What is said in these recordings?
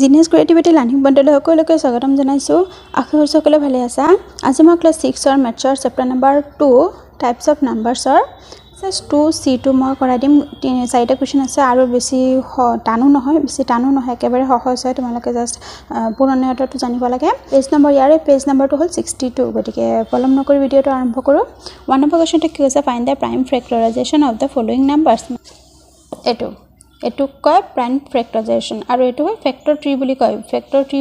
Genius creativity learning পইণ্টলৈ সকলোকে স্বাগতম জনাইছোঁ। আশা কৰিছোঁ সকলোৱে ভালে আছা। আজি মই ক্লাছ 6ৰ মেথছৰ চেপ্টাৰ নম্বৰ 2 টাইপছ অফ নাম্বাৰছৰ জাষ্ট 2C2 মই কৰাই দিম। 4টা কুৱেশ্যন আছে আৰু বেছি টানো নহয়, একেবাৰে সহজ হয়। তোমালোকে জাষ্ট পুৰণি অৰ্ডাৰটো জানিব লাগে। পেজ নম্বৰ ইয়াৰে পেজ নম্বৰটো হ'ল 62। গতিকে পলম নকৰি ভিডিঅ'টো আৰম্ভ কৰোঁ। 1 নম্বৰ কুৱেশ্যনটো কি হৈছে, find the prime factorisation of the following numbers. এইটোক কয় প্ৰাইম ফেক্টৰাইজেশ্যন আৰু এইটো হয় ফেক্টৰ ট্ৰী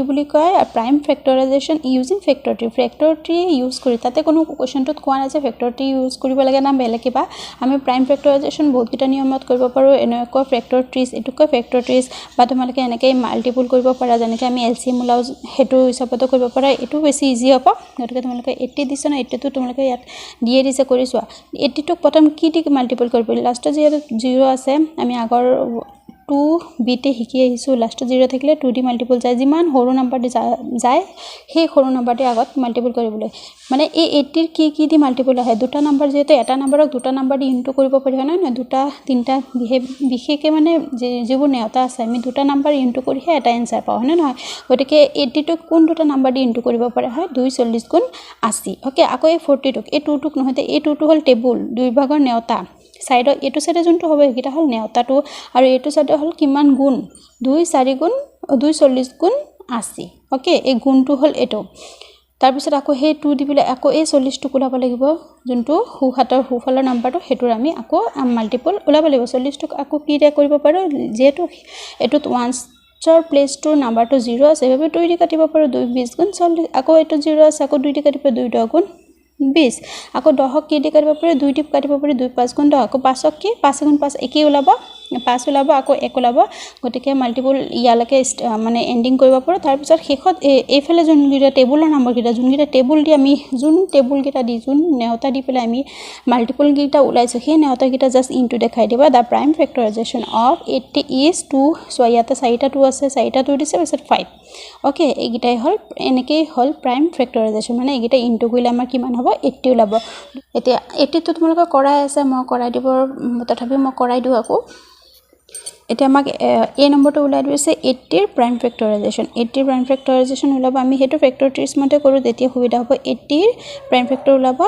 বুলি কয়। Prime factorisation using factor tree use কৰি। তাতে কোনো কুৱেশ্যনটোত কোৱা নাই যে ফেক্টৰ ট্ৰী ইউজ কৰিব লাগে না বেলেগ কিবা। আমি প্ৰাইম ফেক্টৰাইজেশ্যন বহুতকেইটা নিয়মত কৰিব পাৰোঁ। এনেকুৱা ফেক্টৰ ট্ৰিজ, এইটোক কয় ফেক্টৰ ট্ৰিজ, বা তোমালোকে এনেকৈ মাল্টিপুল কৰিব পাৰা, যেনেকৈ আমি LCM ওলাও সেইটো হিচাপতো কৰিব পাৰা। এইটো বেছি ইজি হ'ব। গতিকে তোমালোকে 80 দিছে ন, 80টো তোমালোকে ইয়াত দিয়ে দিছে কৰি চোৱা। 80টোক প্ৰথম কি দি মাল্টিপুল কৰিব, লাষ্টত যিহেতু 0 আছে, আমি আগৰ 2Bতে শিকি আহিছোঁ। লাষ্টত 0 থাকিলে 2 দি মাল্টিপুল যায়। যিমান সৰু নাম্বাৰ দি যায় সেই সৰু নাম্বাৰটি আগত মাল্টিপুল কৰিবলৈ। মানে এই 80ৰ কি দি মাল্টিপুল আহে, দুটা নাম্বাৰ যিহেতু এটা নাম্বাৰক দুটা নাম্বাৰ দি ইনটু কৰিব পাৰি, হয় নহয়, দুটা তিনিটা বিশেষকৈ মানে যিবোৰ নেওতা আছে আমি দুটা নাম্বাৰ ইনটু কৰিহে এটা এনচাৰ পাওঁ, হয় নহয়। গতিকে 80টোক কোন দুটা নাম্বাৰ দি ইনটু কৰিব পৰা হয়, 2 40 গুণ 80। অ'কে, আকৌ এই 40টোক, এই 2টোক নহয়, এই 2টো হ'ল টেবুল, দুই ভাগৰ নেওতা। চাইডত এইটো চাইডে যোনটো হ'ব সেইকেইটা হ'ল নেওতাটো, আৰু এইটো চাইডে হ'ল কিমান গুণ, 2 40 গুণ 80। অ'কে, এই গুণটো হ'ল এইটো। তাৰপিছত আকৌ সেই 2 দি পেলাই আকৌ এই 40টোক ওলাব লাগিব, যোনটো সোঁফালৰ নাম্বাৰটো, সেইটোৰ আমি আকৌ মাল্টিপুল ওলাব লাগিব। 40টোক আকৌ কি দিয়ে কৰিব পাৰোঁ, যিহেতু এইটোত ওৱানছৰ প্লেচটোৰ নাম্বাৰটো 0 আছে, সেইবাবে 2 দি কাটিব পাৰোঁ। 2 20 গুণ 40। আকৌ এইটো 0 আছে, আকৌ 2 দি কাটিব, 2 10 গুণ 20। আকৌ 10ক কি দি কাটিব পাৰি, 2 দি কাটিব পাৰি, 2 5 গুণ 10। আকৌ 5ক কি, 5 গুণ 5 একেই ওলাব, 5 ওলাব, আকৌ 1 ওলাব। গতিকে মাল্টিপুল ইয়ালৈকে মানে এণ্ডিং কৰিব পাৰোঁ। তাৰপিছত শেষত এইফালে যোনকেইটা টেবুলৰ নম্বৰকেইটা, যোনকেইটা টেবুল দি আমি যোন নেওতা দি পেলাই আমি মাল্টিপুলকেইটা ওলাইছোঁ, সেই নেওতাকেইটা জাষ্ট ইনটু দেখাই দিবা। The prime factorisation of 80 is 2। চোৱা, ইয়াতে 4টা 2 আছে, 4টা 2 দিছে, তাৰপিছত 5। অ'কে, এইকেইটাই হ'ল, এনেকেই হ'ল প্ৰাইম ফেক্টৰাইজেশ্যন। মানে এইকেইটা ইনটু কৰিলে আমাৰ কিমান হ'ব, 80 ওলাব। এতিয়া 80টো তোমালোকে কৰাই আছে, মই কৰাই দিব, তথাপিও মই কৰাই দিওঁ আকৌ। এতিয়া আমাক এই নম্বৰটো ওলাই দিছে 80ৰ প্ৰাইম ফেক্টৰাইজেশ্যন। 80ৰ প্ৰাইম ফেক্টৰাইজেশ্যন ওলাব, আমি সেইটো ফেক্টৰ ট্ৰিজ মতে কৰোঁ, তেতিয়া সুবিধা হ'ব। 80ৰ প্ৰাইম ফেক্টৰ ওলাব,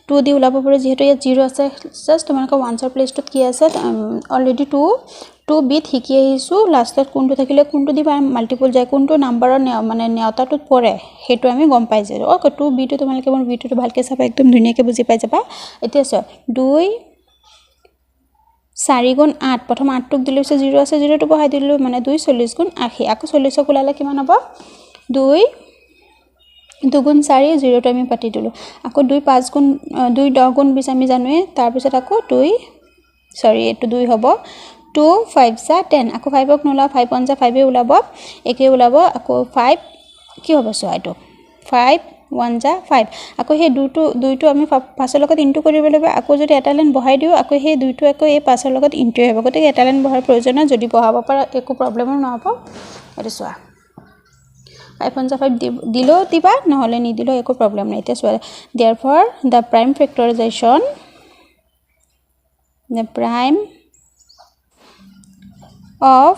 2 দি ওলাব পাৰোঁ, যিহেতু ইয়াত 0 আছে। জাষ্ট তোমালোকৰ ওৱানছৰ প্লেচটোত কি আছে, অলৰেডি 2Bত শিকি আহিছোঁ। লাষ্টত কোনটো থাকিলে কোনটো দি মাল্টিপুল যায়, কোনটো নাম্বাৰৰ মানে নেওতাটোত পৰে, সেইটো আমি গম পাই যাওঁ। অ'কে, 2Bটো তোমালোকে মোৰ ভিডিঅ'টো ভালকৈ চাবা, একদম ধুনীয়াকৈ বুজি পাই যাবা। এতিয়া চোৱা, 2 4 গুণ 8, প্ৰথম 8টোক দিলোঁ, 0 আছে, 0টো বহাই দিলোঁ, মানে 2 40 গুণ 80। আকৌ 40ক ওলালে কিমান হ'ব, 2 গুণ 4, 0টো আমি পাতি দিলোঁ। আকৌ 2 10 গুণ 20 আমি জানোৱেই। তাৰপিছত আকৌ এইটো 2 হ'ব, 2 5 যা 10। আকৌ 5ক নোলাওঁ, 5 1 যা 5 ওলাব, একেই ওলাব। আকৌ 5 কি হ'ব, চোৱা, এইটো 5 1 যা 5। আকৌ সেই 2টো আমি 5ৰ লগত ইনটু কৰিব লাগিব। আকৌ যদি এটা লাইন বহাই দিওঁ, আকৌ সেই 2টো আকৌ এই 5ৰ লগত ইনটুৱে হ'ব। গতিকে এটা লাইন বহাৰ প্ৰয়োজন নাই, যদি বহাব পাৰা একো প্ৰব্লেমো নহ'ব। এইটো চোৱা, 5 1 যা 5 দিলেও দিবা, নহ'লে নিদিলেও একো প্ৰব্লেম নাই। এতিয়া চোৱা, therefore the prime factorization, the prime of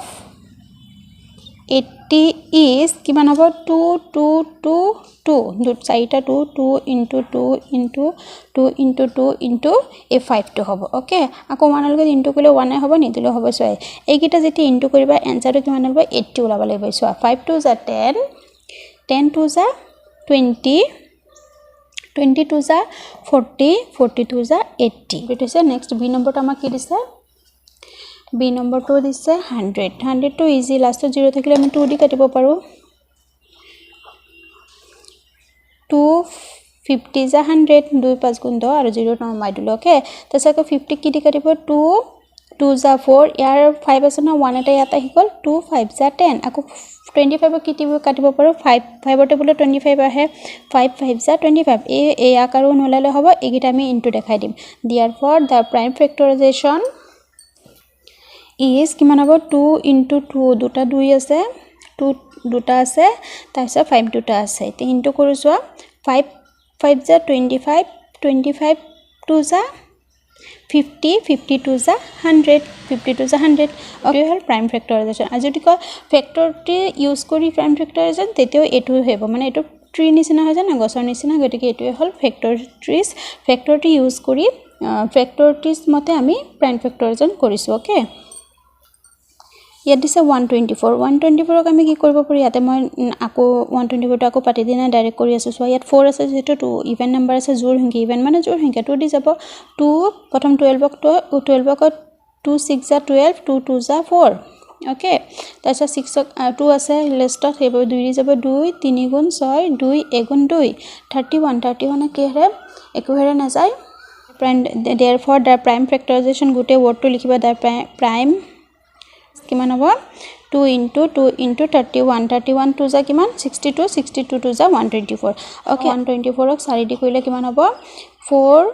80 is কিমান হ'ব, 2 2 2 2, 4টা 2 2 ইনটু 2 ইনটু 2 ইনটু 2 ইনটু এই 5টো হ'ব। অ'কে, আকৌ 1ৰ লগত ইনটু কৰিলে 1 হ'ব, নিদিলেও হ'ব। চোৱা, এইকেইটা যেতিয়া ইনটু কৰিবা, এনচাৰটো কিমান হ'ব, 80 ওলাব লাগিব। চোৱা, 5 2 যা 10, 10 2 যা 20, 20 2 যা 40, 40 2 যা 80। এইটো হৈছে নেক্সট বি নম্বৰটো আমাক কি দিছে, বি নম্বৰটো দিছে 100। 100টো ইজি, লাষ্টত 0 থাকিলে আমি 2 দি কাটিব পাৰোঁ। 2 50 যা 100, 2 5 গুণ 10 আৰু 0 নমাই দিলোঁ। অ'কে, তাৰপিছত আকৌ 50 কি দি কাটিব, 2 2 যা 4, ইয়াৰ 5 আছে ন, 1 এটা ইয়াত আহি গ'ল, 2 5 যা 10। আকৌ 25ক কি দি কাটিব পাৰোঁ, 5ৰ টেবুলত 25 আহে, 5 5 যা 25। ইয়াক আৰু নোলালে হ'ব, এইকেইটা আমি ইনটু দেখাই দিম। therefore the prime factorization is কিমান হ'ব, 2 ইনটু 2, দুটা 2 আছে, 2 দুটা আছে, তাৰপিছত 5 দুটা আছে। এতিয়া ইনটু কৰোঁ, চোৱা, 5 5 যা 25, 25 2 যা 50 52 যা 100 52 যা 100 ওকে হল প্ৰাইম ফেক্টৰাইজেশ্যন আৰু যদি কয় ফেক্টৰটি ইউজ কৰি প্ৰাইম ফেক্টৰাইজেশ্যন তেতিয়াও এটো হ'ব মানে এটো ট্ৰি নিচিনা হয় জানা গছৰ নিচিনা গতিকে এটোৱে হল ফেক্টৰটি ইউজ কৰি ফেক্টৰটিজ মতে আমি প্ৰাইম ফেক্টৰাইজেশ্যন কৰিছো ওকে ইয়াত দিছে 124 ক আমি কি কৰিব পাৰি ইয়াতে মই আকৌ 124 টো আকৌ পাতি দিনা ডাইৰেক্ট কৰি আছো সো ইয়াত 4 আছে যেটো 2 ইভেন নাম্বাৰ আছে জোৰ সংখ্যা ইভেন মানে জোৰ সংখ্যা 2 দি যাব 2 প্ৰথম 12 ক 2 6 যা 12 2 2 যা 4 ওকে তাৰপিছত 6 2 আছে লিষ্টত হেব 2 দি যাব 2 3 গুণ 6 2 1 গুণ 2 31 কি হেৰে একো হেৰে না যায় therefore the prime factorization গুটে word to লিখিবা the prime কিমান হ'ব 2 into 31 2 যা কিমান 62 2 যা 124 ওকে 124 ক 4 দি কইলে কিমান হ'ব 4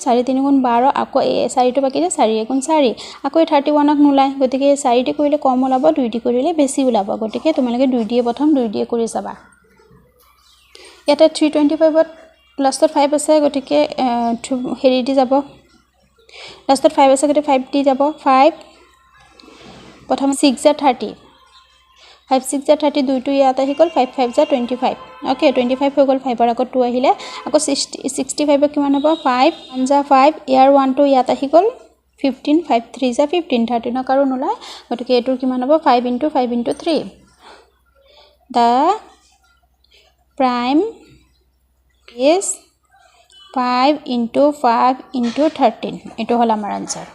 4 3 গুণ 12 আকৌ 4 টো বাকি যে 4 গুণ 4 আকৌ 31 ক নুলাই গতিকে 4 দি কইলে কম ওলাব 2 দি কৰিলে বেছি ওলাব গতিকে তোমালোকে 2 দিয়ে প্ৰথম 2 দিয়ে কৰি যাবা এটা 325 ত লাষ্টত 5 আছে গতিকে হেৰি দি যাব লাষ্টত 5 আছে গতিকে 5 দি যাব 5 প্ৰথম 6 যা 30 5 6 যা 30 2 2 ইয়াত আহি গল 5 5 যা 25 ওকে 25 হৈ গল 5 ৰ আকৌ 2 আহিলে আকৌ 65 ক কিমান হ'ব 5 1 যা 5 ইয়াৰ 1 2 ইয়াত আহি গল 15 5 3 যা 15 13 ক আৰু নলাই গতিকে এটোৰ কিমান হ'ব 5 into 3 the prime is 5 into 13 এটো হল আমাৰ आंसर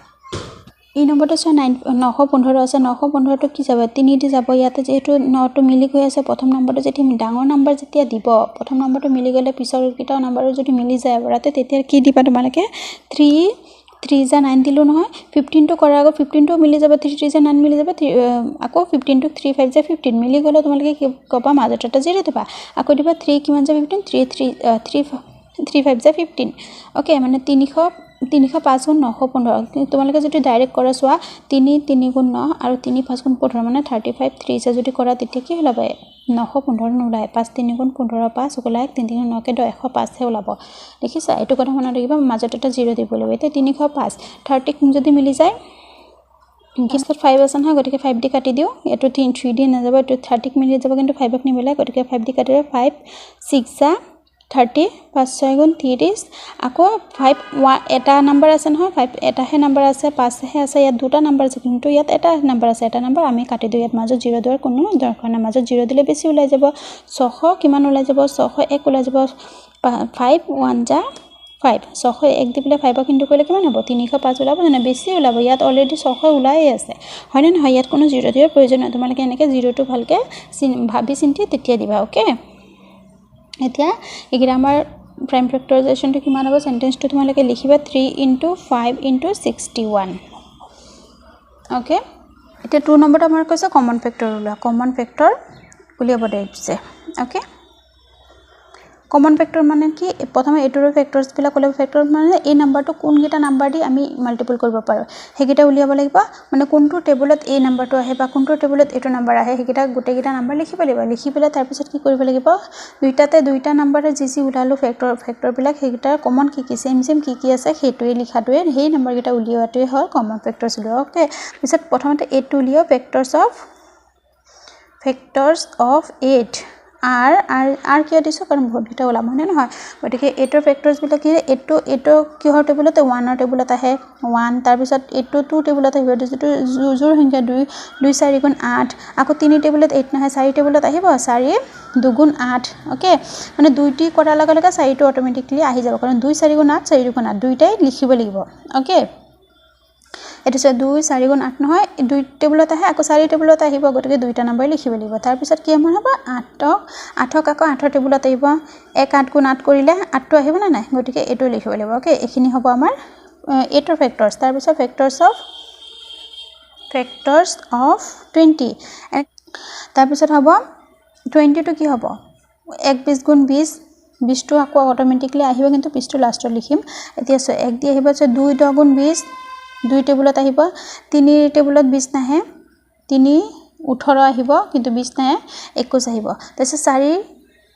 এই নম্বৰটো 915 আছে 915 টো কি যাব 3 দি যাব ইয়াতে যেটো 9 টো মিলি গৈ আছে প্ৰথম নম্বৰটো যেতি ডাঙৰ নম্বৰ যেতিয়া দিব প্ৰথম নম্বৰটো মিলি গলে পিছৰ কিটা নম্বৰ যদি মিলি যায় বৰাতে তেতিয়া কি দিবা তোমালকে 3 যা 9 দিলো নহয় 15 টো কৰা আগত 15 টো মিলি যাব 3 যা 9 মিলি যাব আকৌ 15 টো 3 5 যা 15 মিলি গলে তোমালকে কি কবা মাজটা 0 দিবা আকৌ দিবা 3 কিমান যা 15 3 5 যা 15 ওকে মানে 305 গুণ 915 তোমালকে যদি ডাইৰেক্ট কৰা সোৱা 3 গুণ 9 আৰু 3 5 গুণ 15 মানে 35 3 যা যদি কৰা তেতিয়া কি হলাব 915 নোলাই 5 3 গুণ 15 5 ওলাই 3 3 9 কে 105 হে ওলাব দেখিছা এটো কথা মনত ৰাখিবা মাজটা 0 দিব লাগিব এতিয়া 305 30 যদি মিলি যায় কিছত 5 আছে নহয় গতিকে 5 দি কাটি দিও এটো 3 দি না যাব এটো 30 মিলি যাব কিন্তু 5 ক নিমিলে গতিকে 5 দি কাটিলে 5 6 যা 30 5 6 গুণ 30 আকৌ 5 এটা নাম্বাৰ আছে নহয় 5 এটা হে নাম্বাৰ আছে 5 হে আছে ইয়াত দুটা নাম্বাৰ আছে কিন্তু ইয়াত এটা নাম্বাৰ আছে এটা নাম্বাৰ আমি কাটি দিও ইয়াত মাজত 0 দৰ কোনো দৰকাৰ না মাজত 0 দিলে বেছি ওলাই যাব 600 কিমান ওলাই যাব 601 ওলাই যাব 5 1 যা 5 601 দি পেলে 5 ক কিন্তু কইলে কিমান হ'ব 305 ওলাব না বেছি ওলাব ইয়াত অলৰেডি 600 ওলাই আছে হয়নে নহয় ইয়াত কোনো 0 দিৰ প্ৰয়োজন নাই তোমালকে এনেকে 0 টো ভালকে ভাবি চিন্তি তেতিয়া দিবা ওকে এতিয়া এগিৰা আমাৰ প্ৰাইম ফেক্টৰাইজেশ্যন টো কিমান হ'ব সেন্টেন্সটো তোমালকে লিখিবা 3 into 5 into 61 ওকে এটা 2 নম্বৰটো আমাৰ কৈছে কমন ফেক্টৰ উলিয়া কমন ফেক্টৰ উলিয়াব দিছে ওকে কমন ফেক্টৰ মানে কি প্ৰথমে এটোৰ ফেক্টৰস বিলা কলে ফেক্টৰ মানে এই নাম্বাৰটো কোন গিটা নাম্বাৰ দি আমি মাল্টিপল কৰিব পাৰো হেগিটা উলিয়াব লাগিব মানে কোনটো টেবুলত এই নাম্বাৰটো আহে বা কোনটো টেবুলত এটো নাম্বাৰ আহে হেগিটা গুটেগিটা নাম্বাৰ লিখিব লাগিব লিখি পেলাই তাৰ পিছত কি কৰিব লাগিব দুইটাতে দুইটা নাম্বাৰে জিজি উলালো ফেক্টৰ বিলাক হেগিটা কমন কি সেম কি আছে হেটোৱে লিখাটোৱে হেই নাম্বাৰ গিটা উলিয়াটোৱে হয় কমন ফেক্টৰস উলিয়া ওকে পিছত প্ৰথমতে এটো উলিয়া ফেক্টৰস অফ 8 আৰ কি দিছো কাৰণ বহুত গিটা ওলাম মানে নহয় গতিকে এটোৰ ফেক্টৰস বিলা কি এটো কিহৰ টেবুলতে 1 ৰ টেবুলত আহে 1 তাৰ পিছত এটো 2 টেবুলত আহিব যেটো জোৰ সংখ্যা 2 4 গুণ 8 আকৌ 3 টেবুলত 8 নহয় 4 টেবুলত আহিব 4 2 গুণ 8 ওকে মানে দুইটি কৰাৰ লগে লগে 4 টো অটোমেটিক্যালি আহি যাব কাৰণ 2 4 গুণ 8 4 গুণ 8 দুইটাই লিখিব লাগিব ওকে এটো 2 4 গুণ 8 নহয় 2 টেবুলত আহে আকৌ 4 টেবুলত আহিব গতিকে দুইটা নম্বৰ লিখিব লাগিব তাৰ পিছত কি মান হ'ব 8 আকৌ 8 টেবুলত আহিব 1 8 গুণ 8 কৰিলে 8 টো আহিব না নাই গতিকে এটো লিখিব লাগিব ওকে এখিনি হ'ব আমাৰ এটোৰ ফেক্টৰস তাৰ পিছত ফেক্টৰস অফ 20 তাৰ পিছত হ'ব 20 টো কি হ'ব 1 20 গুণ 20 20 টো আকৌ অটোমেটিক্যালি আহিব কিন্তু 20 টো লাষ্টত লিখিম এতিয়া 1 দি আহিব 2 10 গুণ 20 2 টেবুলত আহিব 3 টেবুলত 20 নাহে 3 18 আহিব কিন্তু 20 নাহে 21 আহিব তাৰপিছত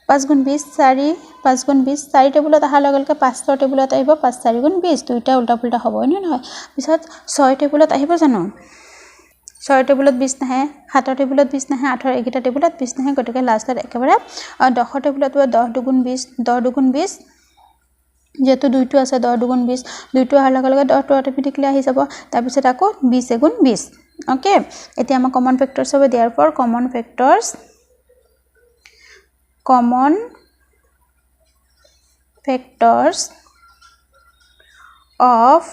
5 গুণ 20 4 5 গুণ 20 4 টেবুলত অহাৰ লগে লগে 5 টেবুলত আহিব 5 4 গুণ 20 দুইটা উল্টা পুল্টা হ'ব নে নহয় পিছত 6 টেবুলত আহিব জানো 6 টেবুলত 20 নাহে 7 টেবুলত 20 নাহে 8 এইকেইটা টেবুলত 20 নাহে গতিকে লাষ্টত একেবাৰে 10 টেবুলত 10 দুগুণ 20 10 দুগুণ 20 যেহেতু দুইটো আছে 10 দুগুণ 20 দুইটো অহাৰ লগে লগে 10 টো অটোমেটিকলি আহি যাব তাৰ পিছত আকৌ 20 গুণ 20 ওকে এতিয়া আমাৰ কমন ফেক্টৰছ হবে there for common factors of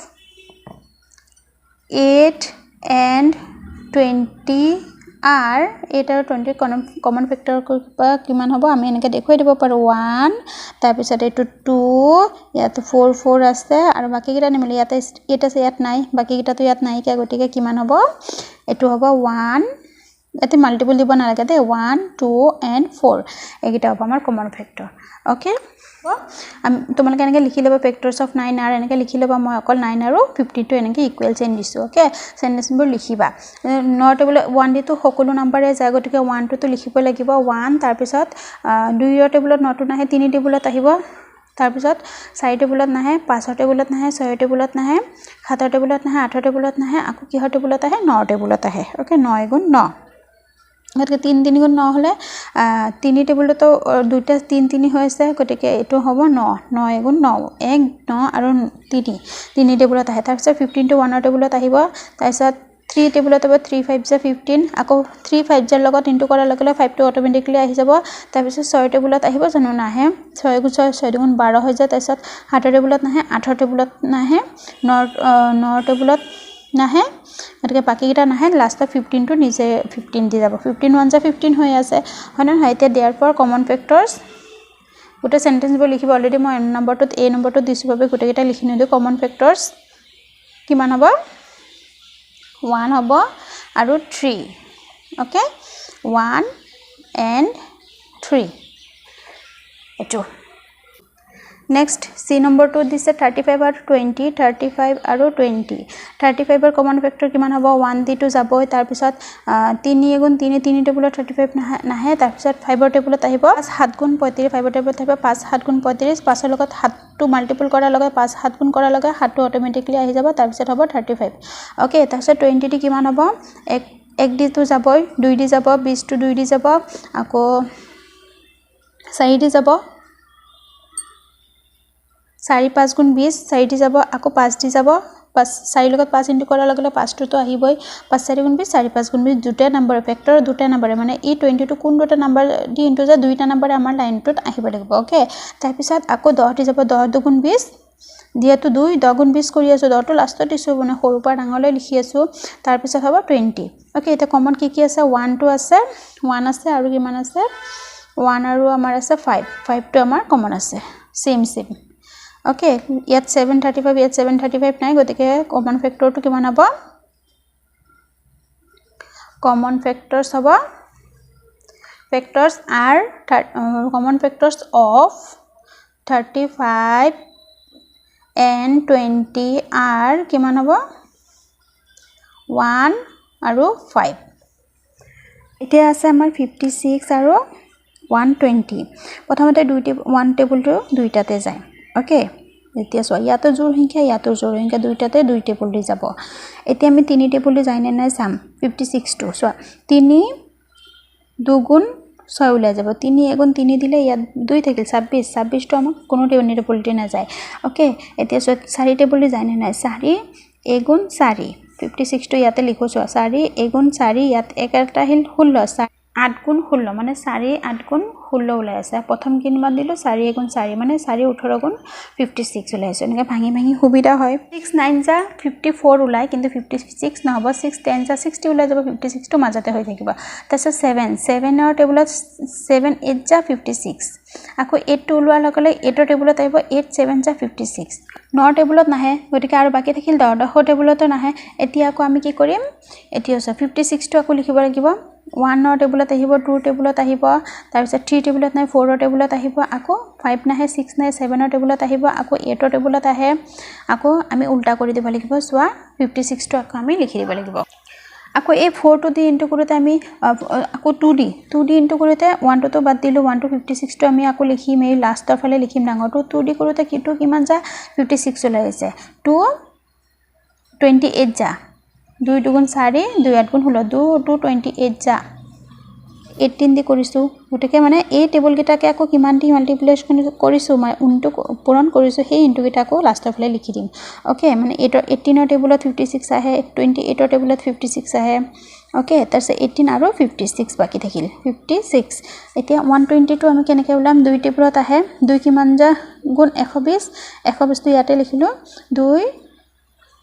8 and 20 are 8 আৰু 20 কমন ফেক্টৰ কিমান হ'ব আমি এনেকৈ দেখুৱাই দিব পাৰো 1 তাৰ পিছত এইটো 2 ইয়াতে 4 4 আছে আৰু বাকি কিটা নিমিলে ইয়াতে 8 আছে ইয়াত নাই বাকি কিটাটো ইয়াত নাই কি গতিকে কিমান হ'ব এটো হ'ব 1 এতে মাল্টিপল দিব নালাগে দে 1 2 and 4 এইকিটা হ'ব আমাৰ কমন ফেক্টৰ ওকে আমি তোমালোকে এনেকৈ লিখি ল'বা ফেক্টৰছ অফ 9 আৰু এনেকৈ লিখি ল'বা মই অকল 9 আৰু 52 এনেকৈ ইকুৱেল চেইন দিছোঁ ওকে সেন্টেন্সবোৰ লিখিবা নট টেবুল 1 দিটো সকলো নাম্বাৰে যায় গতিকে 1 2 তো লিখিব লাগিব 1 তাৰ পিছত 2 ৰ টেবুলত নটো নাহে 3 টেবুলত আহিব তাৰ পিছত 4 টেবুলত নাহে 5 টেবুলত নাহে 6 টেবুলত নাহে 7 টেবুলত নাহে 8 টেবুলত নাহে আকৌ কিহৰ টেবুলত আহে 9 টেবুলত আহে ওকে 9 গুণ 9 গতিকে 3 3 গুণ 9 হলে 3 টেবুলতো দুইটা 3 3 হৈ আছে গতিকে এটো হ'ব 9 9 গুণ 9 1 9 আৰু 3 টেবুলত আহে তাৰ পিছত 15 টো 1 টেবুলত আহিব তাৰ পিছত 3 টেবুলত হ'ব 3 5 যে 15 আকৌ 3 5 জৰ লগত ইনটু কৰাৰ লগে লগে 5 টো অটোমেটিকলি আহি যাব তাৰ পিছত 6 টেবুলত আহিব জানো নাহে 6 গুণ 6 6 গুণ 12 হৈ যায় তাৰ পিছত 7 টেবুলত নাহে 8 টেবুলত নাহে 9 টেবুলত নাহে গতিকে বাকি কিটা নাহে লাষ্টত 15 টো নিজে 15 দি যাব 15 1 যা 15 হৈ আছে হয় না এতিয়া দেয়াৰ ফৰ কমন ফেক্টৰছ গোটে সেন্টেন্সবোৰ লিখিব অলৰেডি মই নম্বৰটোত এ নম্বৰটো দিছো বাবে গোটে কিটা লিখি নিদো কমন ফেক্টৰছ কিমান হ'ব 1 হ'ব আৰু 3 ওকে 1 and 3 এটো নেক্সট সি নম্বৰটো দিছে 35 আৰু 20 35 আৰু 20 35 ৰ কমন ফেক্টৰ কিমান হ'ব 1 দি টু যাবই তাৰ পিছত 3 গুণ 3 টেবুলত 35 নাহে তাৰ পিছত 5 ৰ টেবুলত আহিব 5 7 গুণ 35 5 ৰ টেবুলত আহিব 5 7 গুণ 35 5 ৰ লগত 7 টো মাল্টিপল কৰাৰ লগে 5 7 গুণ কৰাৰ লগে 7 টো অটোমেটিকলি আহি যাব তাৰ পিছত হ'ব 35 ওকে তাৰ পিছত 20 দি কিমান হ'ব 1 দি টু যাবই 2 দি যাব 20 টো 2 দি যাব আকৌ 4 দি যাব 4 5 গুণ 20 4 দি যাব আকৌ 5 দি যাব 4 লগত 5 ইনটু কৰাৰ লগে 5 টো আহিবই 5 4 গুণ 20 4 5 গুণ 20 দুটা নম্বৰ ফেক্টৰ দুটা নম্বৰ মানে ই 20 টো কোন দুটা নম্বৰ দি ইনটু যা দুইটা নম্বৰ আমাৰ লাইনটোত আহিব লাগিব ওকে তাৰ পিছত আকৌ 10 দি যাব 10 2 গুণ 20 দিয়াটো 2 10 গুণ 20 কৰি আছো 10 টো লাষ্টত দিছো মানে সৰু পৰা ডাঙৰলৈ লিখি আছো তাৰ পিছত হ'ব 20 ওকে এটা কমন কি আছে 1 2 আছে 1 আছে আৰু কিমান আছে 1 আৰু আমাৰ আছে 5 টো আমাৰ কমন আছে সেম ওকে ইয়াত 735 ইয়াত 735 নাই গতিকে কমন ফেক্টৰটো কিমান হ'ব কমন ফেক্টৰছ হ'ব factors R common factors of 35 and 20 R কিমান হ'ব 1 আৰু 5 এতিয়া আছে আমাৰ 56 আৰু 120 প্ৰথমতে 1 টেবুলটো দুইটাতে যায় ওকে এতিয়া সো ইয়াতো জোৰ সংখ্যা দুইটাতে 2 টেবুল দি যাব এতিয়া আমি 3 টেবুল দি যায় নাই চাম 56 টো সো 3 2 গুণ 6 ওলাই যাব 3 1 গুণ 3 দিলে ইয়াত 2 থাকিল 26 টো আমাক কোনো টেবুল দি না যায় ওকে এতিয়া সো 4 টেবুল দি যায় নাই 4 1 গুণ 4 56 টো ইয়াতে লিখো সো 4 1 গুণ 4 ইয়াত একটা হিল 16 8 গুণ 16 মানে 4 8 গুণ 16 ওলাই আছে প্ৰথম কিমান দিলো 4 গুণ 4 মানে 4 18 গুণ 56 ওলাই আছে এনেকৈ ভাঙি সুবিধা হয় 6 9 যা 54 ওলাই কিন্তু 56 নহব 6 10 যা 60 ওলাই যাব 56 টো মাজতে হৈ থাকিব তাৰপিছত 7 ৰ টেবুলত 7 8 যা 56 আকৌ 8 টো ওলোৱাৰ লগে 8 ৰ টেবুলত আহিব 8 7 যা 56 9 টেবুলত নাহে গতিকে আৰু বাকি থাকিল 10 টেবুলতো নাহে এতিয়া আকৌ আমি কি কৰিম এতিয়া 56 টো আকৌ লিখিব লাগিব 1 ৰ টেবুলত আহিব 2 টেবুলত আহিব তাৰ পিছত 3 টেবুলত নাই 4 ৰ টেবুলত আহিব আকৌ 5 নাহে 6 নাই 7 ৰ টেবুলত আহিব আকৌ 8 ৰ টেবুলত আহে আকৌ আমি উল্টা কৰি দিব লাগিব সোৱা 56 টো আকৌ আমি লিখি দিব লাগিব আকৌ এই 4 দি ইনটু কৰোঁতে আমি আকৌ 2d ইনটু কৰোঁতে 1 টো বাদ দিলোঁ 1 to 56 টো আমি আকৌ লিখিম এই লাষ্টৰ ফালে লিখিম ডাঙৰটো 2d কৰোঁতে কিটো কিমান যা 56 ওলাই আছে 2 28 যা 2 2 4 2 8 16 2 2 28 যা 18 দি কৰিছোঁ গতিকে মানে এই টেবুল কেইটাকে আকৌ কিমান দি মাল্টিপ্লিকেশ্যন কৰিছোঁ মই উনটো পূৰণ কৰিছোঁ সেই ইনটু কেইটা আকৌ লাষ্টৰ ফালে লিখি দিম ওকে মানে 18 টেবুলত 56 আহে 28 টেবুলত 56 আহে ওকে তাৰপিছত 18 আৰু 56 বাকি থাকিল 56 এতিয়া 120 টো আমি কেনেকৈ ওলাম দুই টেবুলত আহে দুই কিমান যা গুণ 120 120 টো ইয়াতে লিখিলোঁ দুই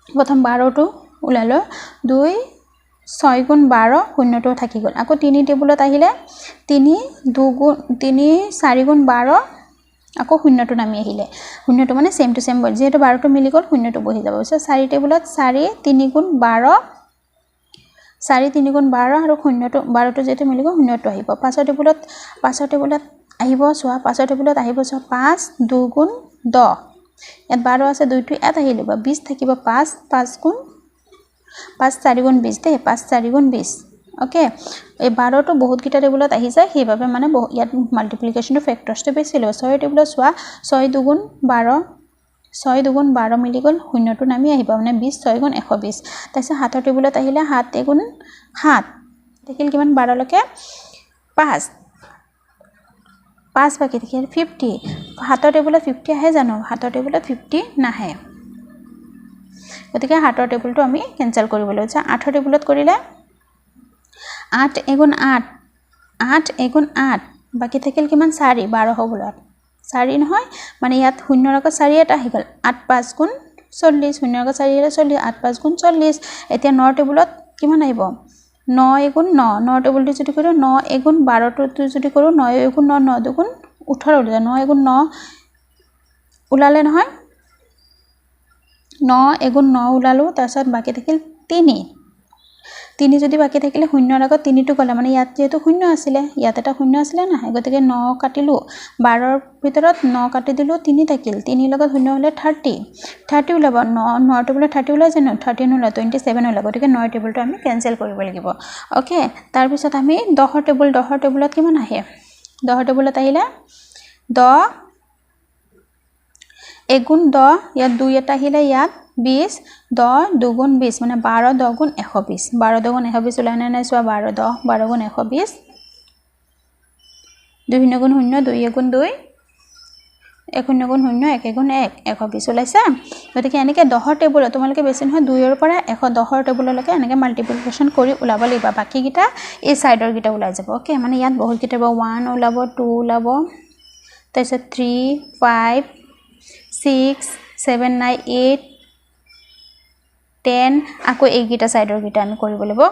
প্ৰথম 12 টো ওলালো 2 6 গুণ 12 শূন্যটো থাকি গ'ল আকৌ 3 টেবুলত আহিলে 3 2 গুণ 3 4 গুণ 12 আকৌ শূন্যটো নামি আহিলে শূন্যটো মানে সেম টু সেম যেহেতু 12 টো মিলি গ'ল শূন্যটো বহি যাব সো 4 টেবুলত 4 3 গুণ 12 4 3 গুণ 12 আৰু শূন্যটো 12 টো যেতে মিলি গ'ল শূন্যটো আহিব 5 টেবুলত আহিব সোৱা 5 টেবুলত আহিব সোৱা 5 2 গুণ 10 ইয়াত 12 আছে 2 টো ইয়াত আহিলে 20 থাকিব 5 5 গুণ 5 4 গুণ 20 দে 5 4 গুণ 20 ওকে এই 12 টো বহুত কিটা টেবুলত আহি যায় সেইভাবে মানে ইয়াত মাল্টিপ্লিকেশন ফ্যাক্টৰটো বেছি লয় 6 টেবুলত সোৱা 6 2 গুণ 12 6 2 গুণ 12 মিলি গ'ল শূন্যটো নামি আহিব মানে 20 6 গুণ 120 তাৰপিছত 7 টেবুলত আহিলে 7 গুণ 7 দেখিল কিমান 12 লকে 5 5 বাকি থাকিল 50 7 টেবুলত 50 আহে জানো 7 টেবুলত 50 নাহে গতিকে 7 টেবুলটো আমি কেনসেল কৰিবলৈ আছে 8 টেবুলত কৰিলে 8 গুণ 8 8 গুণ 8 বাকি থাকিল কিমান 4 12 হবলত 4 নহয় মানে ইয়াত শূন্যৰ আগত 4 এটা আহি গ'ল 8 5 গুণ 40 শূন্যৰ আগত 4 এটা 40 8 5 গুণ 40 এতিয়া 9 টেবুলত কিমান আহিব 9 গুণ 9 9 টেবুলটো যদি কৰো 9 গুণ 12 টো যদি কৰো 9 গুণ 9 9 গুণ 18 ওলাই 9 গুণ 9 ওলালে নহয় 9 গুণ 9 ওলালো তাৰছত বাকি থাকিল 3 যদি বাকি থাকিলে শূন্যৰ আগত 3 টো গলে মানে ইয়াত যেটো শূন্য আছিল ইয়াত এটা শূন্য আছিল না গতিকে 9 কাটিলো 12 ৰ ভিতৰত 9 কাটি দিলো 3 থাকিল 3 লগত শূন্য হলে 30 ওলাব 9 টেবুলত 30 ওলাই জানো 30 নোলা 27 ওলাব গতিকে 9 টেবুলটো আমি কেনসেল কৰিব লাগিব ওকে তাৰ পিছত আমি 10 টেবুলত কিমান আহে 10 টেবুলত আহিলে 10 গুণ 10 ইয়াত 2 এটা আহিলে ইয়াত 20 10 2 গুণ 20 মানে 12 10 গুণ 120 12 10 গুণ 120 ওলাই নাই সোৱা 12 10 12 গুণ 120 2 গুণ 0 2 গুণ 2 1 গুণ 0 1 গুণ 1 120 ওলাইছে গতিকে এনেকে 10 টেবুল তোমালকে বেছি নহয় 2 ৰ পৰা 110 টেবুললৈকে এনেকে মাল্টিপ্লিকেশন কৰি ওলাব লাগিব বাকি কিটা এই সাইডৰ কিটা ওলাই যাব ওকে মানে ইয়াত বহুত কিটা 1 ওলাব 2 ওলাব তাৰপিছত 3 5 6 7 9 8 10 আকৌ এই গিটা সাইডৰ গিটা আমি কৰিব লাগিব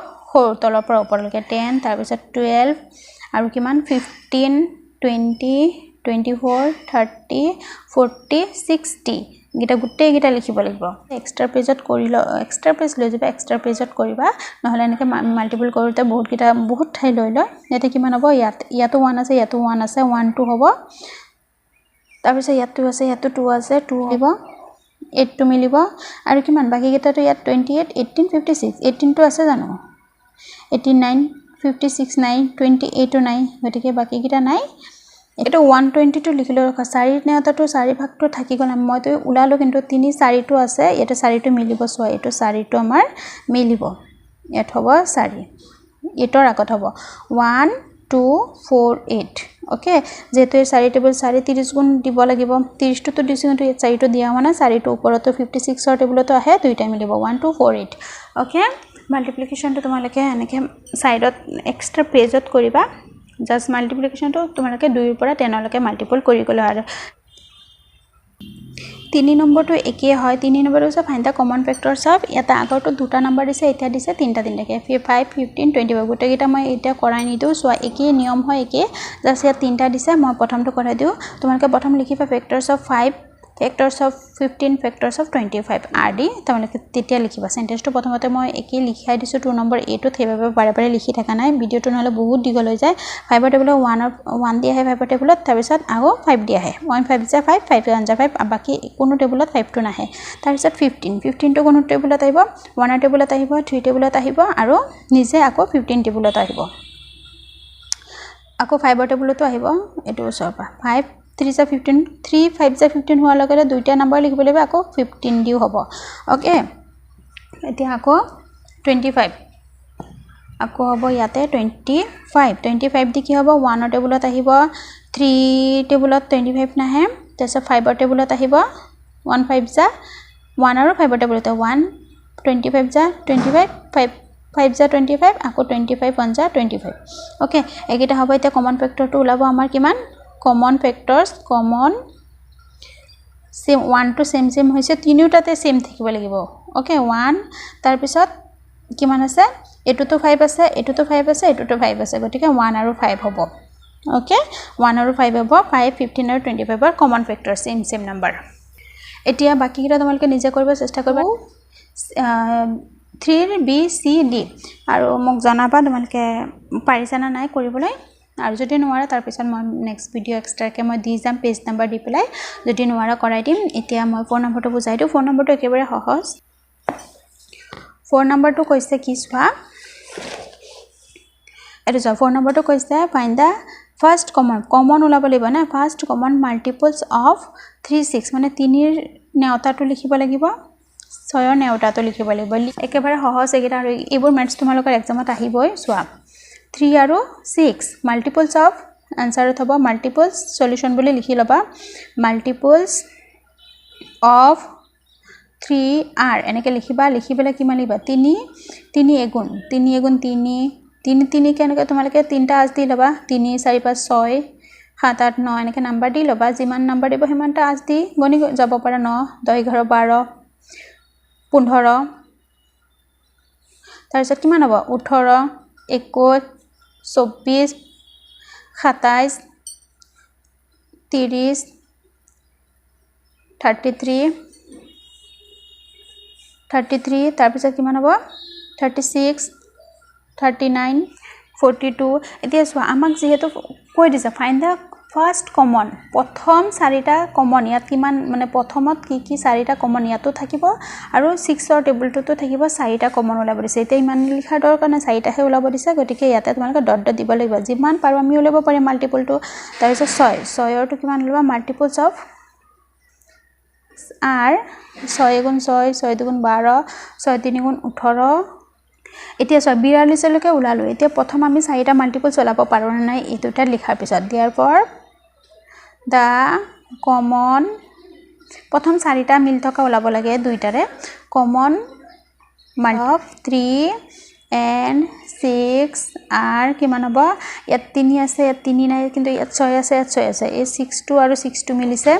তলৰ পৰা ওপৰলৈকে 10 তাৰ পিছত 12 আৰু কিমান 15 20 24 30 40 60 গিটা গুটে গিটা লিখিব লাগিব এক্সট্ৰা পেজত কৰিলো এক্সট্ৰা পেজ লৈ যাবা এক্সট্ৰা পেজত কৰিবা নহলে এনেকে মাল্টিপল কৰোতে বহুত ঠাই লৈ লয় ইয়াতে কিমান হ'ব ইয়াতো 1 আছে ইয়াতো 1 আছে 1 2 হ'ব তাৰ পিছত ইয়াতো আছে ইয়াতো 2 আছে 2 হ'ব 8 টো মিলিব আৰু কিমান বাকি গিটাটো ইয়াত 28 18 56 18 টো আছে জানো 18 9 56 9 28 টো নাই গতিকে বাকি গিটা নাই এটো 120 টো লিখিলো ৰখা 4 নেওতাটো 4 ভাগটো থাকি গল মইতো উলালো কিন্তু 3 4 টো আছে এটা 4 টো মিলিব সোৱা এটো 4 টো আমাৰ মিলিব এত হ'ব 4 এটৰ আগত হ'ব 1 2 4 8 ওকে যেটো 4 টেবুল 4 30 গুণ দিব লাগিব 30 টো দিছো কিন্তু 4 টো দিয়া মানে 4 টো ওপৰতো 56 ৰ টেবুলতো আহে দুইটা মিলিব 1 2 4 8 ওকে মাল্টিপ্লিকেশন টো তোমালকে এনেকে সাইডত এক্সট্ৰা পেজত কৰিবা জাস্ট মাল্টিপ্লিকেশন টো তোমালকে 2 ৰ পৰা 10 লৈকে মাল্টিপল কৰি গলে আৰু 3 নম্বৰটো একে হয় 3 নম্বৰটো আছে ফাইন্ড দা কমন ফ্যাক্টৰস অফ এটা আগৰটো দুটা নম্বৰ দিছে এতিয়া দিছে তিনটা তিনটাকে 5 15 25 গোটেইটা মই এতিয়া কৰাই নিদু সোৱা একে নিয়ম হয় একে জাস্ট ইয়াত তিনটা দিছে মই প্ৰথমটো কৰাই দিও তোমালকে প্ৰথম লিখিবা ফ্যাক্টৰস অফ 5 ফেক্টৰস অফ 15 ফেক্টৰস অফ 25 আদি তোমালোকে তেতিয়া লিখিবা সেন্টেন্সটো প্ৰথমতে মই একে লিখাই দিছো 2 নম্বৰ এ টো থেবাবে বাৰে লিখি থাকা নাই ভিডিওটো নহলে বহুত দীঘল হৈ যায় 5 ৰ টেবুলত 1 দিয়া হয় 5 ৰ টেবুলত তাৰ পিছত আকৌ 5 দিয়া হয় 1 5 যা 5 5 1 যা 5 বাকি কোনো টেবুলত 5 টো নাহে তাৰ পিছত 15 টো কোনো টেবুলত আহিব 1 ৰ টেবুলত আহিব 3 টেবুলত আহিব আৰু নিজে আকৌ 15 টেবুলত আহিব আকৌ 5 ৰ টেবুলতো আহিব এটো সৰপা 5 3 যা 15 3 5 যা 15 হোৱাৰ লগতে দুইটা নম্বৰ লিখিব লাগিব আকৌ 15 দিও হ'ব ওকে এতিয়া আকৌ 25 আকৌ হ'ব ইয়াতে 25 দি কি হ'ব 1 ৰ টেবুলত আহিব 3 টেবুলত 25 নাহে তাৰপিছত 5 ৰ টেবুলত আহিব 1 5 যা 1 আৰু 5 ৰ টেবুলত 1 25 যা 25 5 যা 25 আকৌ 25 1 যা 25 ওকে একেটা হ'ব এতিয়া কমন ফেক্টৰটো ওলাব আমাৰ কিমান common factors common same 1 two same হৈছে তিনিটাতে সেম থাকিব লাগিব ওকে 1 তাৰ পিছত কিমান আছে এটোটো 5 আছে এটোটো 5 আছে এটোটো 5 আছে গটিকে 1 আৰু 5 হ'ব ওকে 1 আৰু 5 হ'ব 5 15 আৰু 25 ৰ কমন ফেক্টৰ সেম নাম্বাৰ এতিয়া বাকি কিটা তোমালকে নিজে কৰিব চেষ্টা কৰিবা 3 b c d আৰু মোক জনাবা তোমালকে পাৰিছা না নাই কৰিবলৈ আৰু যদি নোৱাৰা তাৰ পিছত মই নেক্সট ভিডিও এক্সট্ৰাকে মই দি যাম পেজ নাম্বাৰ দি পেলাই যদি নোৱাৰা কৰাই দিম এতিয়া মই ফোন নম্বৰটো বুজাই দিও ফোন নম্বৰটো একেবাৰে সহজ ফোন নম্বৰটো কৈছে কি চোৱা এটো যা ফোন নম্বৰটো কৈছে ফাইন্ড দা ফাৰ্স্ট কমন ওলাব লাগিব না ফাৰ্স্ট কমন মাল্টিপলস অফ 3 6 মানে 3 ৰ নেওতাটো লিখিব লাগিব 6 ৰ নেওতাটো লিখিব লাগিব একেবাৰে সহজ একেটা আৰু এইবোৰ মেথছ তোমালোকৰ এক্সামত আহিবই চোৱা 3 আৰু 6 মাল্টিপলস অফ আনসাৰত হ'ব মাল্টিপলস সলিউশন বুলি লিখি লবা মাল্টিপলস অফ 3r এনেকে লিখিবা লিখিবলে কি মানিবা 3 এগুণ 3 কেনেকৈ তোমালোকে তিনটা আজ দি লবা 3 4 5 6 7 8 9 এনেকে নাম্বাৰ দি লবা যিমান নাম্বাৰ দিব হেমানটা আজ দি গনি যাব পাৰা 9 10 11 12 15 তাৰ পিছত কিমান হ'ব 18 21 24 27 30 33 তাৰ পিছত কিমান হ'ব 36 39 42 এতিয়া চোৱা আমাক যেহেতু কৈ দিছে ফাইন্ড দা ফাৰ্স্ট কমন প্ৰথম চাৰিটা কমন ইয়াত কিমান মানে প্ৰথমত কি চাৰিটা কমন ইয়াতো থাকিব আৰু 6 ৰ টেবুলটোতো থাকিব চাৰিটা কমন ওলাব দিছে এতিয়া ইমান লিখা দৰকাৰ নাই চাৰিটাহে ওলাব দিছে গতিকে ইয়াতে তোমালোকে ডট ডট দিব লাগিব যিমান পাৰো আমি ওলাব পাৰিম মাল্টিপলটো তাৰ পিছত 6 ৰটো কিমান ওলাব মাল্টিপলস অফ r 6 গুণ 6 6 দুগুণ 12 6 3 গুণ 18 এতিয়া 42 লৈকে ওলালো এতিয়া প্ৰথম আমি চাৰিটা মাল্টিপল চলাব পাৰো নাই এই দুটা লিখাৰ পিছত দিয়াৰ পৰ দা কমন প্ৰথম চাৰিটা মিল থকা ওলাব লাগে দুইটাৰে কমন অফ 3 and 6 r কিমান হ'ব ইয়াত 3 আছে ইয়াত 3 নাই কিন্তু ইয়াত 6 আছে ইয়াত 6 আছে এই 6 টো আৰু 6 টো মিলিছে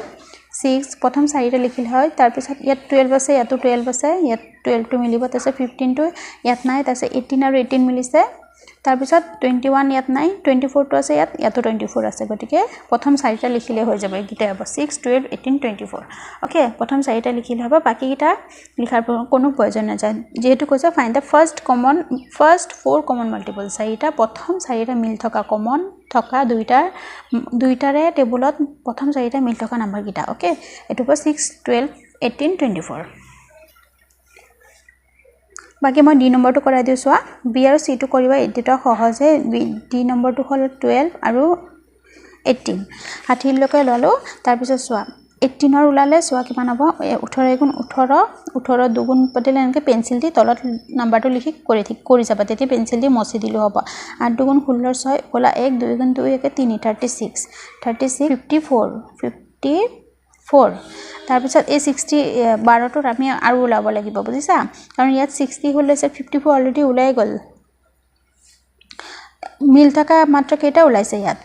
6 প্ৰথম চাৰিটা লিখিল হয় তাৰ পিছত ইয়াত 12 আছে ইয়াতো 12 আছে ইয়াত 12 টো মিলিব তাৰ পিছত 15 টো ইয়াত নাই তাৰ পিছত 18 আৰু 18 মিলিছে তাৰ পিছত 21 ইয়াত নাই 24 টো আছে ইয়াতো 24 আছে গটিকে প্ৰথম চাৰিটা লিখিলে হৈ যাব গিটা হ'ব 6 12 18 24 ওকে প্ৰথম চাৰিটা লিখিলে হ'ব বাকি গিটা লিখাৰ কোনো প্ৰয়োজন নাই যেহেতু কৈছে ফাইন্ড দা ফাৰ্স্ট 4 কমন মাল্টিপল চাৰিটা প্ৰথম চাৰিটা মিল থকা কমন থকা দুইটাৰে টেবুলত প্ৰথম চাৰিটা মিল থকা নাম্বাৰ গিটা ওকে এটো হ'ব 6 12 18 24 বাকি মই ডি নম্বৰটো কৰাই দিও সোৱা বি আৰু সি টো কৰিবা এডিটা সহজে ডি নম্বৰটো হল 12 আৰু 18 60 লৈকে ললো তাৰ পিছত সোৱা 18 ৰ উলালে সোৱা কিমান হ'ব 18 গুণ 18 দুগুণ পটেলে এনেকে পেন্সিল দি তলত নাম্বাৰটো লিখি কৰি যাবা তেতি পেন্সিল দি মছি দিলো হ'ব 8 দুগুণ 16 6 ওলা 1 2 গুণ 2 1 3 36 54 তাৰ পিছত এই 60 12 টো আমি আৰু ওলাব লাগিব বুজিছা কাৰণ ইয়াত 60 হলে 54 অলৰেডি ওলাই গল মিল থকা মাত্ৰ কেটা ওলাইছে ইয়াত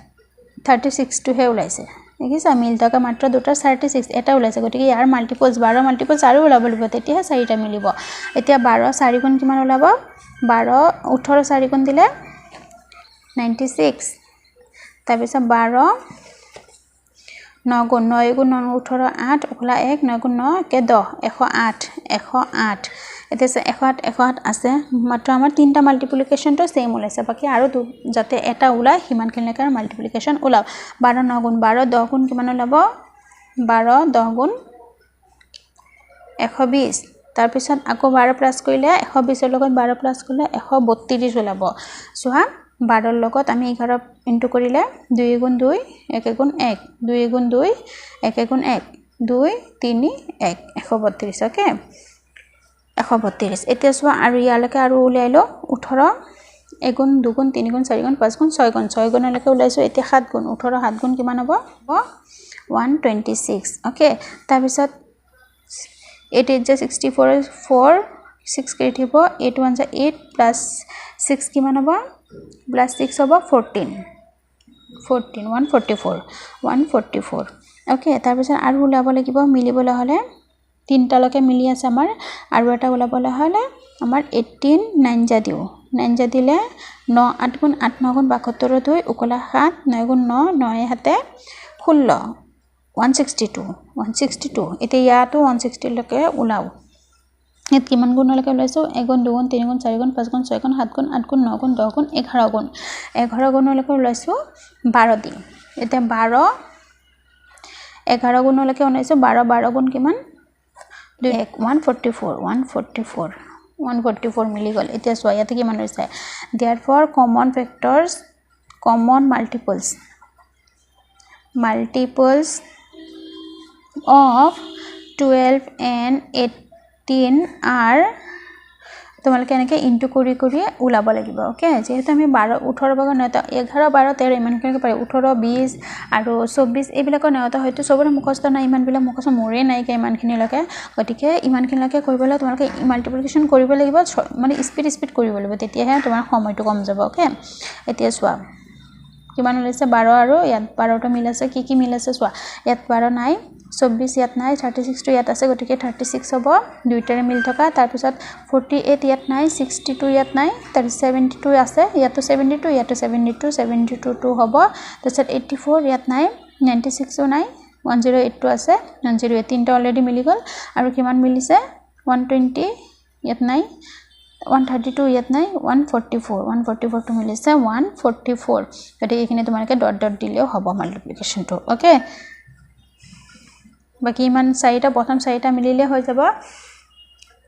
36 টো হে ওলাইছে দেখিছা মিল থকা মাত্ৰ দুটা 36 এটা ওলাইছে গতিকে ইয়াৰ মাল্টিপলস 12 মাল্টিপলস আৰু ওলাব লাগিব তেতিয়া চাৰিটা মিলিব এতিয়া 12 4 গুণ কিমান ওলাব 12 18 4 গুণ দিলে 96 তাৰ পিছত 12 9 গুণ 9 গুণ 9 18 8 ওখলা 1 9 গুণ 9 কে 10 108 এতিয়া 108 আছে মাত্ৰ আমাৰ তিনটা মাল্টিপ্লিকেশন তো সেম ওলাইছে বাকি আৰু যাতে এটা ওলাই হিমানখিনলৈকে মাল্টিপ্লিকেশন ওলাও 12 9 গুণ 12 10 গুণ কিমান ওলাব 12 10 গুণ 120 তাৰ পিছত আকৌ 12 প্লাস কৰিলে 120 ৰ লগত 12 প্লাস কৰিলে 132 ওলাব সোহা 12 ৰ লগত আমি 11 ইনটু কৰিলে 2 গুণ 2 1 গুণ 1 2 গুণ 2 1 গুণ 1 2 3 1 132 ওকে 132 এতিয়া সোৱা আৰু ইয়ালৈকে আৰু উলাইলো 18 1 গুণ 2 গুণ 3 গুণ 4 গুণ 5 গুণ 6 গুণ 6 গুণলৈকে উলাইছো এতিয়া 7 গুণ 18 7 গুণ কিমান হ'ব 126 ওকে তাৰ পিছত 8 8 64 4 6 কেৰি থিব 8 1 8 plus 6 কিমান হ'ব plus 6 হ'ব 14 144 ওকে তাৰ পিছত আৰু উলাব লাগিব মিলিবলৈ হলে তিনটা লকে মিলি আছে আমাৰ আৰু এটা উলাবলৈ হলে আমাৰ 18 9 যা দিও 9 যা দিলে 9 8 গুণ 8 9 গুণ 72 ধই উকলা 7 9 গুণ 9 9 হাতে 16 162 এতিয়া ইয়াতো 160 লকে উলাও এত কিমান গুণলৈকে ওলাইছো 1 গুণ 2 গুণ 3 গুণ 4 গুণ 5 গুণ 6 গুণ 7 গুণ 8 গুণ 9 গুণ 10 গুণ 11 গুণ 11 গুণলৈকে ওলাইছো 12 দি এতিয়া 12 11 গুণলৈকে ওলাইছো 12 12 গুণ কিমান 144 মিলি গল এতিয়া সোয়া ইয়াতে কিমান হৈছে therefore common factors common multiples of 12 and 18 are তোমালকে এনেকে ইনটু কৰি উলাব লাগিব ওকে যেহেতু আমি 12 18 ভাগ নয়তো 11 12 13 ইমান কৰি পাৰি 18 20 আৰু 24 এইবিলাকৰ নয়তো হয়তো সবৰে মুখস্থ নাই ইমান বিলা মুখস্থ মোৰে নাই কে ইমানখিনি লকে গটিকে ইমানখিনি লকে কৰিবলে তোমালকে মাল্টিপ্লিকেশন কৰিব লাগিব মানে স্পিড কৰিব লাগিব তেতিয়াহে তোমাৰ সময়টো কম যাব ওকে এতিয়া সোৱা কিমান ওলাইছে 12 আৰু ইয়াত 12 টো মিল আছে কি মিল আছে সোৱা ইয়াত 12 নাই 24 ইয়াত নাই 36 টো ইয়াত আছে গটিকে 36 হ'ব দুইটাৰে মিল থকা তাৰ পিছত 48 ইয়াত নাই 62 ইয়াত নাই 72 আছে ইয়াতো 72 ইয়াতো 72 টো হ'ব তাৰপিছত 84 ইয়াত নাই 96 ও নাই 108 টো আছে 108 তিনটা অলৰেডি মিলি গল আৰু কিমান মিলিছে 120 ইয়াত নাই 132 ইয়াত নাই 144 টো মিলিছে 144 গটিকে এখানে তোমালকে ডট ডট দিলেও হ'ব মাল্টিপ্লিকেশন টো ওকে বাকি ইমান চাৰিটা প্ৰথম চাৰিটা মিলিলে হৈ যাব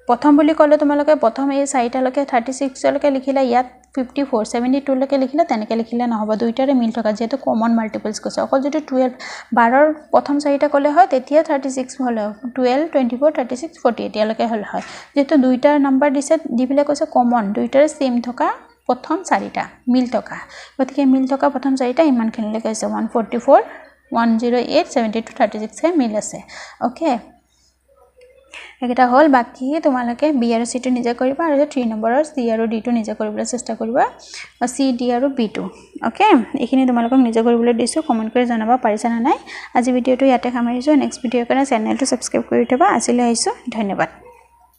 প্ৰথম বুলি ক'লে তোমালকে প্ৰথম এই চাৰিটা লকে 36 লকে লিখিলা ইয়াত 54 72 লকে লিখিলা তেনেকে লিখিলে নহব দুইটাৰে মিল থকা যেটো কমন মাল্টিপলস কৈছে অকল যদি 12 12ৰ প্ৰথম চাৰিটা ক'লে হয় তেতিয়া 36 হল 12 24 36 48 লকে হল হয় যেটো দুইটাৰ নাম্বাৰ দিছে দিবিলে কৈছে কমন দুইটাৰে সেম থকা প্ৰথম চাৰিটা মিল থকা গতিকে মিল থকা প্ৰথম চাৰিটা ইমানখিনলৈ কৈছে 144 108 72 36 হে মিল আছে ওকে এটা হল বাকি তোমালকে বি আৰু সি টো নিজে কৰিবা আৰু 3 নম্বৰৰ সি আৰু ডি টো নিজে কৰিবলৈ চেষ্টা কৰিবা সি ডি আৰু বি টো ওকে এইখিনি তোমালকক নিজে কৰিবলৈ দিছো কমেন্ট কৰি জনাবা পাৰিছা না নাই আজি ভিডিওটো ইয়াতে সামৰিছো নেক্সট ভিডিওৰ কাৰণে চেনেলটো সাবস্ক্ৰাইব কৰি থবা আজিলৈ আহিছো ধন্যবাদ